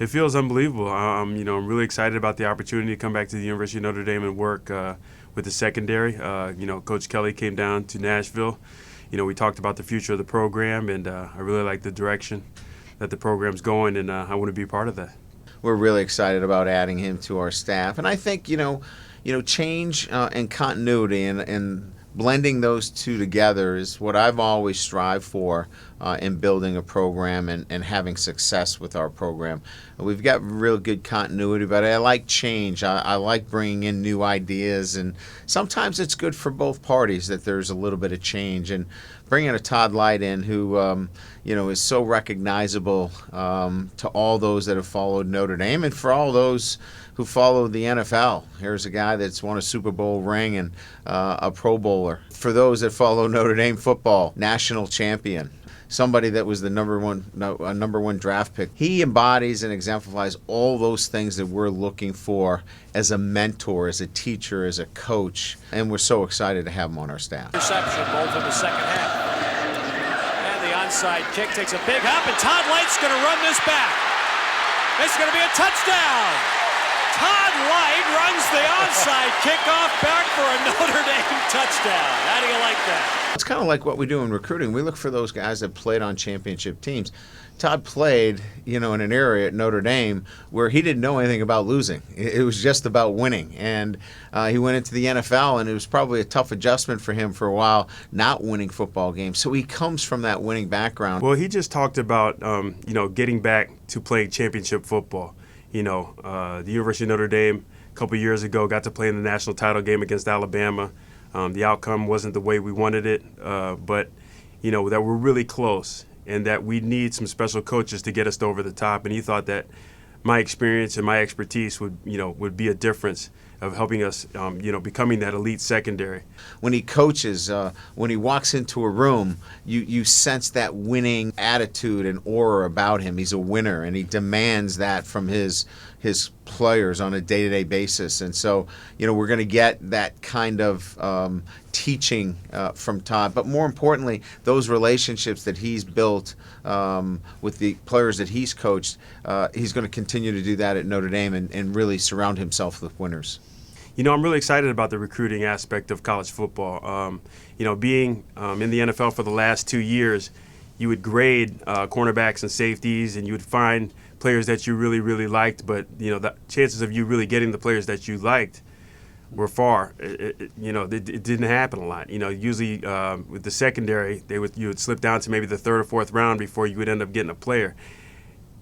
It feels unbelievable. I'm really excited about the opportunity to come back to the University of Notre Dame and work with the secondary. Coach Kelly came down to Nashville. We talked about the future of the program, and I really like the direction that the program's going, and I want to be part of that. We're really excited about adding him to our staff, and I think change and continuity and blending those two together is what I've always strived for in building a program and having success with our program. We've got real good continuity, but I like change. I like bringing in new ideas, and sometimes it's good for both parties that there's a little bit of change. And bringing a Todd Lyght in who is so recognizable to all those that have followed Notre Dame and for all those who follow the NFL. Here's a guy that's won a Super Bowl ring and a Pro Bowler. For those that follow Notre Dame football, national champion, somebody that was the number one draft pick. He embodies and exemplifies all those things that we're looking for as a mentor, as a teacher, as a coach, and we're so excited to have him on our staff. Reception, both in the second half. And the onside kick takes a big hop, and Todd Lyght's going to run this back. It's going to be a touchdown. Todd Lyght runs the onside kickoff back for a Notre Dame touchdown. How do you like that? It's kind of like what we do in recruiting. We look for those guys that played on championship teams. Todd played, in an area at Notre Dame where he didn't know anything about losing. It was just about winning. And he went into the NFL, and it was probably a tough adjustment for him for a while, not winning football games. So he comes from that winning background. Well, he just talked about, getting back to playing championship football. The University of Notre Dame a couple years ago got to play in the national title game against Alabama. The outcome wasn't the way we wanted it, but that we're really close and that we need some special coaches to get us over the top. And he thought that my experience and my expertise would be a difference of helping us, becoming that elite secondary. When he coaches, when he walks into a room, you sense that winning attitude and aura about him. He's a winner, and he demands that from his players on a day-to-day basis. And so, we're going to get that kind of teaching from Todd. But more importantly, those relationships that he's built with the players that he's coached, he's going to continue to do that at Notre Dame and really surround himself with winners. I'm really excited about the recruiting aspect of college football. Being in the NFL for the last 2 years, you would grade cornerbacks and safeties, and you would find players that you really, really liked, but, the chances of you really getting the players that you liked were far. It didn't happen a lot. Usually with the secondary, you would slip down to maybe the third or fourth round before you would end up getting a player.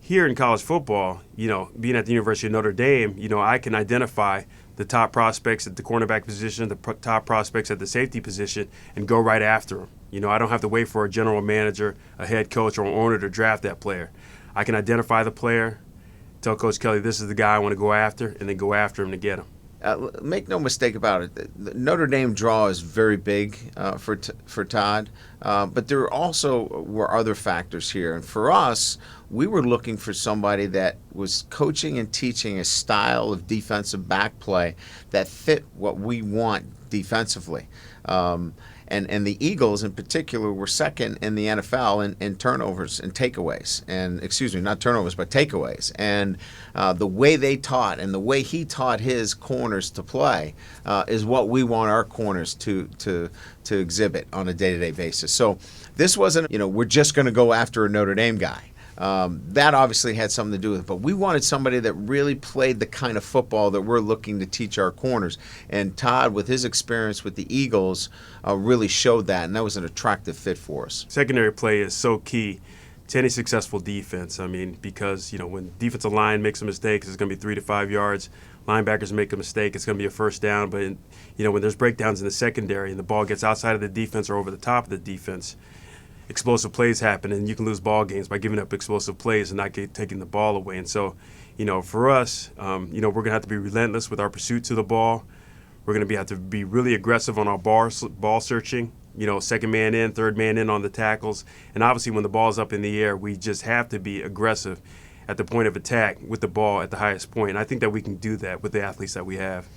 Here in college football, being at the University of Notre Dame, I can identify the top prospects at the cornerback position, the top prospects at the safety position, and go right after them. I don't have to wait for a general manager, a head coach, or an owner to draft that player. I can identify the player, tell Coach Kelly, this is the guy I want to go after, and then go after him to get him. Make no mistake about it, the Notre Dame draw is very big for Todd, but there also were other factors here. And for us, we were looking for somebody that was coaching and teaching a style of defensive back play that fit what we want defensively. And the Eagles in particular were second in the NFL in turnovers and takeaways. And not turnovers, but takeaways. And the way they taught and the way he taught his corners to play is what we want our corners to exhibit on a day-to-day basis. So this wasn't, we're just going to go after a Notre Dame guy. That obviously had something to do with it, but we wanted somebody that really played the kind of football that we're looking to teach our corners. And Todd, with his experience with the Eagles, really showed that, and that was an attractive fit for us. Secondary play is so key to any successful defense. Because, when defensive line makes a mistake, it's going to be 3 to 5 yards. Linebackers make a mistake, it's going to be a first down. But, when there's breakdowns in the secondary and the ball gets outside of the defense or over the top of the defense, explosive plays happen, and you can lose ball games by giving up explosive plays and not taking the ball away. And so, for us, we're going to have to be relentless with our pursuit to the ball. We're going to have to be really aggressive on our ball searching, second man in, third man in on the tackles. And obviously when the ball's up in the air, we just have to be aggressive at the point of attack with the ball at the highest point. And I think that we can do that with the athletes that we have.